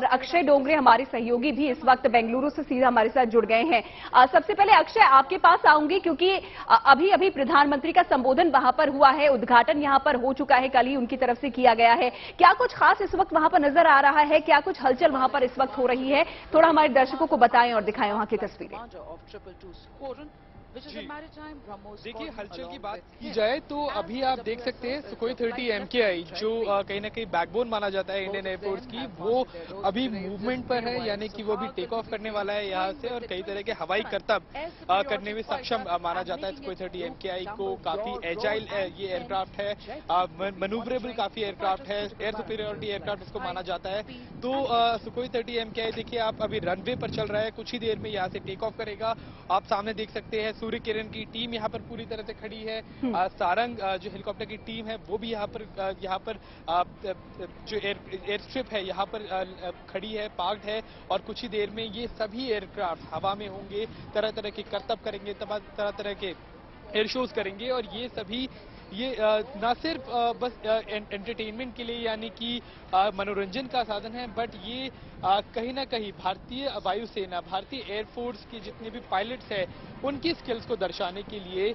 अक्षय डोंगरे हमारे सहयोगी भी इस वक्त बेंगलुरु से सीधा हमारे साथ जुड़ गए हैं। सबसे पहले अक्षय आपके पास आऊंगी क्योंकि अभी अभी प्रधानमंत्री का संबोधन वहां पर हुआ है, उद्घाटन यहां पर हो चुका है, कल ही उनकी तरफ से किया गया है। क्या कुछ खास इस वक्त वहां पर नजर आ रहा है, क्या कुछ हलचल वहां पर इस वक्त हो रही है, थोड़ा हमारे दर्शकों को बताएं और दिखाएं वहां की तस्वीरें। देखिए, हलचल की बात की जाए तो अभी आप देख सकते हैं सुखोई 30 MKI जो कहीं ना कहीं बैकबोन माना जाता है इंडियन एयरफोर्स की, वो अभी मूवमेंट पर है, यानी कि वो अभी टेक ऑफ करने वाला है यहाँ से और कई तरह के हवाई करतब करने में सक्षम माना जाता है सुखोई 30 MKI को। काफी एजाइल ये एयरक्राफ्ट है, मनूवरेबल काफी एयरक्राफ्ट है, एयर सुपीरियोरिटी एयरक्राफ्ट इसको माना जाता है। तो सुखोई 30 MKI देखिए आप अभी रनवे पर चल रहा है, कुछ ही देर में यहाँ से टेक ऑफ करेगा। आप सामने देख सकते हैं सूर्य किरण की टीम यहाँ पर पूरी तरह से खड़ी है। सारंग जो हेलीकॉप्टर की टीम है वो भी यहाँ पर जो एयर स्ट्रिप है यहाँ पर खड़ी है, पार्क्ड है और कुछ ही देर में ये सभी एयरक्राफ्ट हवा में होंगे, तरह तरह के करतब करेंगे, तरह तरह के एयर शोज करेंगे और ये सभी ना सिर्फ बस एंटरटेनमेंट के लिए यानी कि मनोरंजन का साधन है, बट ये कहीं ना कहीं भारतीय वायुसेना, भारतीय एयरफोर्स के जितने भी पायलट्स हैं उनकी स्किल्स को दर्शाने के लिए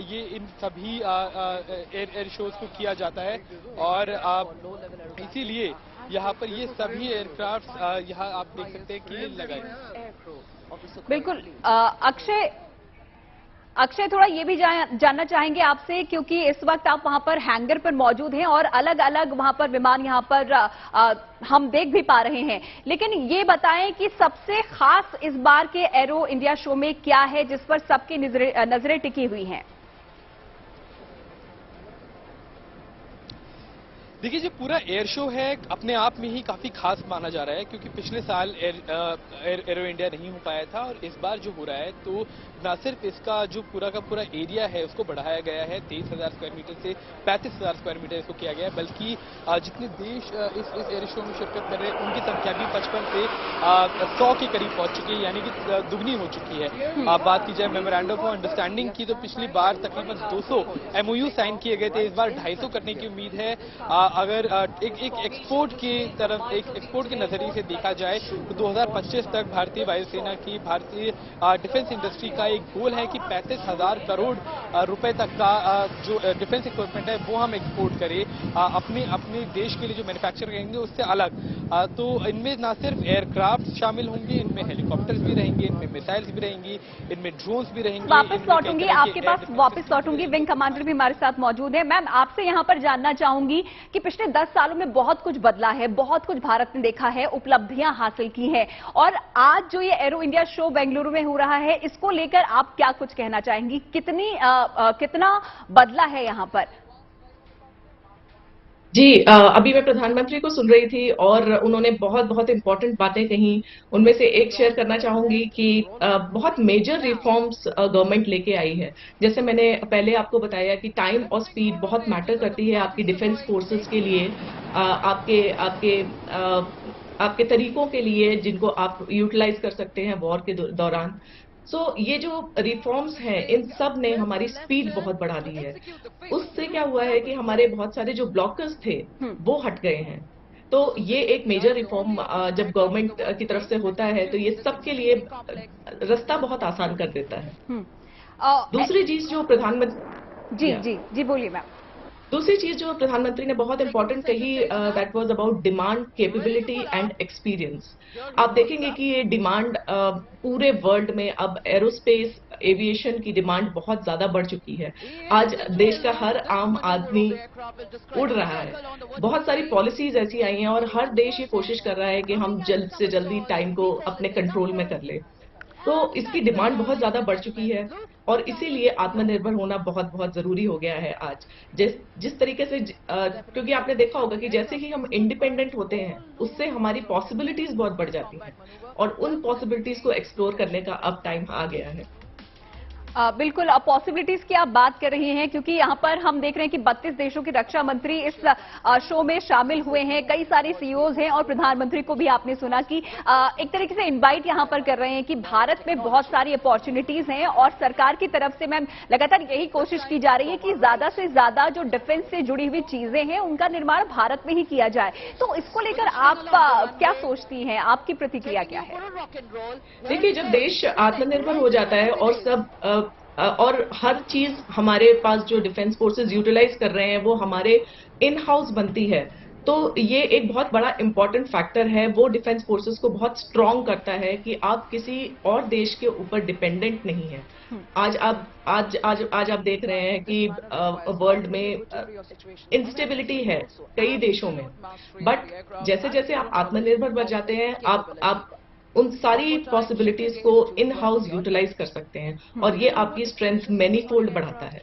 ये इन सभी एयर शोज को किया जाता है और इसीलिए यहाँ पर ये सभी एयरक्राफ्ट यहाँ आप देख सकते हैं कि लगाए। बिल्कुल अक्षय थोड़ा ये भी जानना चाहेंगे आपसे क्योंकि इस वक्त आप वहां पर हैंगर पर मौजूद हैं और अलग अलग वहां पर विमान यहां पर हम देख भी पा रहे हैं, लेकिन ये बताएं कि सबसे खास इस बार के एरो इंडिया शो में क्या है जिस पर सबकी नजरें टिकी हुई हैं। देखिए, जो पूरा एयर शो है अपने आप में ही काफी खास माना जा रहा है क्योंकि पिछले साल एरो इंडिया नहीं हो पाया था और इस बार जो हो रहा है तो न सिर्फ इसका जो पूरा का पूरा एरिया है उसको बढ़ाया गया है, 23,000 स्क्वायर मीटर से 35,000 स्क्वायर मीटर इसको किया गया है, बल्कि जितने देश इस एयर शो में शिरकत कर रहे हैं उनकी संख्या भी 55 से 100 के करीब पहुंच चुकी है, यानी कि दुगनी हो चुकी है। बात की जाए मेमोरेंडम ऑफ अंडरस्टैंडिंग की तो पिछली बार तकरीबन 200 MOU साइन किए गए थे, इस बार 250 करने की उम्मीद है। अगर एक एक्सपोर्ट की तरफ, एक एक्सपोर्ट के नजरिए से देखा जाए तो 2025 तक भारतीय वायुसेना की, भारतीय डिफेंस इंडस्ट्री का एक गोल है कि 35,000 करोड़ रुपए तक का जो डिफेंस इक्विपमेंट है वो हम एक्सपोर्ट करें अपने देश के लिए जो मैन्युफैक्चर करेंगे उससे अलग। तो इनमें ना सिर्फ एयरक्राफ्ट शामिल होंगे, इनमें हेलीकॉप्टर्स भी रहेंगे, इनमें मिसाइल्स भी रहेंगी, इनमें ड्रोन्स भी रहेंगे। वापस लौटूंगी आपके पास, वापस लौटूंगी। विंग कमांडर भी हमारे साथ मौजूद है। मैम, आपसे यहां पर जानना चाहूंगी कि पिछले 10 सालों में बहुत कुछ बदला है, बहुत कुछ भारत ने देखा है, उपलब्धियां हासिल की हैं और आज जो ये एरो इंडिया शो बेंगलुरु में हो रहा है इसको लेकर आप क्या कुछ कहना चाहेंगी, कितना बदला है यहां पर? जी, अभी मैं प्रधानमंत्री को सुन रही थी और उन्होंने बहुत बहुत इंपॉर्टेंट बातें कही। उनमें से एक शेयर करना चाहूंगी कि बहुत मेजर रिफॉर्म्स गवर्नमेंट लेके आई है। जैसे मैंने पहले आपको बताया कि टाइम और स्पीड बहुत मैटर करती है आपकी डिफेंस फोर्सेस के लिए, आपके आपके आपके तरीकों के लिए जिनको आप यूटिलाइज कर सकते हैं वॉर के दौरान। ये जो रिफॉर्म्स हैं इन सब ने हमारी स्पीड बहुत बढ़ा दी है। उससे क्या हुआ है कि हमारे बहुत सारे जो ब्लॉकर्स थे वो हट गए हैं। तो ये एक मेजर रिफॉर्म जब गवर्नमेंट की तरफ से होता है तो ये सबके लिए रास्ता बहुत आसान कर देता है। दूसरी चीज जो प्रधानमंत्री जी बोलिए मैम। दूसरी चीज जो प्रधानमंत्री ने बहुत इंपॉर्टेंट कही, that was about demand, capability and experience. आप देखेंगे कि ये डिमांड पूरे वर्ल्ड में अब एरोस्पेस एविएशन की डिमांड बहुत ज्यादा बढ़ चुकी है। आज देश का हर आम आदमी उड़ रहा है। बहुत सारी पॉलिसीज ऐसी आई हैं और हर देश ये कोशिश कर रहा है कि हम जल्द से जल्दी टाइम को अपने कंट्रोल में कर ले। तो इसकी डिमांड बहुत ज्यादा बढ़ चुकी है और इसीलिए आत्मनिर्भर होना बहुत बहुत जरूरी हो गया है आज। जिस तरीके से क्योंकि आपने देखा होगा कि जैसे ही हम इंडिपेंडेंट होते हैं उससे हमारी पॉसिबिलिटीज बहुत बढ़ जाती हैं और उन पॉसिबिलिटीज को एक्सप्लोर करने का अब टाइम आ गया है। बिल्कुल पॉसिबिलिटीज की आप बात कर रही हैं, क्योंकि यहाँ पर हम देख रहे हैं कि 32 देशों के रक्षा मंत्री इस शो में शामिल हुए हैं। कई सारे सीईओज हैं और प्रधानमंत्री को भी आपने सुना कि एक तरीके से इनवाइट यहाँ पर कर रहे हैं कि भारत में बहुत सारी अपॉर्चुनिटीज हैं और सरकार की तरफ से मैम लगातार यही कोशिश की जा रही है कि ज्यादा से ज्यादा जो डिफेंस से जुड़ी हुई चीजें हैं उनका निर्माण भारत में ही किया जाए। तो इसको लेकर आप क्या सोचती हैं, आपकी प्रतिक्रिया क्या है? देखिए, जब देश आत्मनिर्भर हो जाता है और और हर चीज हमारे पास जो डिफेंस फोर्सेस यूटिलाइज कर रहे हैं वो हमारे इन हाउस बनती है, तो ये एक बहुत बड़ा इंपॉर्टेंट फैक्टर है। वो डिफेंस फोर्सेस को बहुत स्ट्रांग करता है कि आप किसी और देश के ऊपर डिपेंडेंट नहीं है। आज आप देख रहे हैं कि वर्ल्ड में इंस्टेबिलिटी है कई देशों में, बट जैसे जैसे आप आत्मनिर्भर बन जाते हैं, आप उन सारी पॉसिबिलिटीज को इन हाउस यूटिलाइज कर सकते हैं और ये आपकी स्ट्रेंथ मैनीफोल्ड बढ़ाता है।